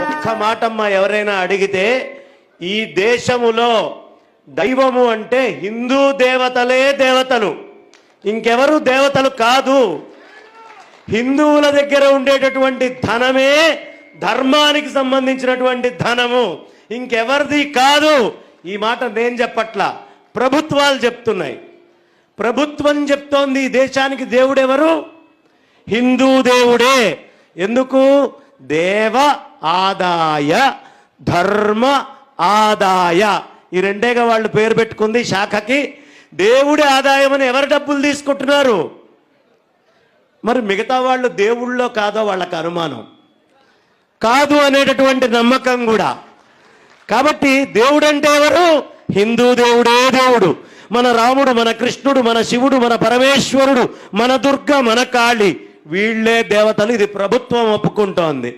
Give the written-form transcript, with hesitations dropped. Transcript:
ఒక్క మాటమ్మా ఎవరైనా అడిగితే ఈ దేశములో దైవము అంటే హిందూ దేవతలే దేవతలు, ఇంకెవరు దేవతలు కాదు. హిందువుల దగ్గర ఉండేటటువంటి ధనమే ధర్మానికి సంబంధించినటువంటి ధనము, ఇంకెవరిది కాదు. ఈ మాట నేను చెప్పట్లా, ప్రభుత్వాలు చెప్తున్నాయి. ప్రభుత్వం చెప్తోంది ఈ దేశానికి దేవుడెవరు? హిందూ దేవుడే. ఎందుకు? దేవ ఆదాయ, ధర్మ ఆదాయ, ఈ రెండేగా వాళ్ళు పేరు పెట్టుకుంది శాఖకి. దేవుడి ఆదాయం అని ఎవరు డబ్బులు తీసుకుంటున్నారు? మరి మిగతా వాళ్ళు దేవుళ్ళో కాదో వాళ్ళకి అనుమానం, కాదు అనేటటువంటి నమ్మకం కూడా. కాబట్టి దేవుడు అంటే ఎవరు? హిందూ దేవుడే దేవుడు. మన రాముడు, మన కృష్ణుడు, మన శివుడు, మన పరమేశ్వరుడు, మన దుర్గ, మన కాళి, వీళ్ళే దేవతలు. ఇది ప్రభుత్వం ఒప్పుకుంటోంది.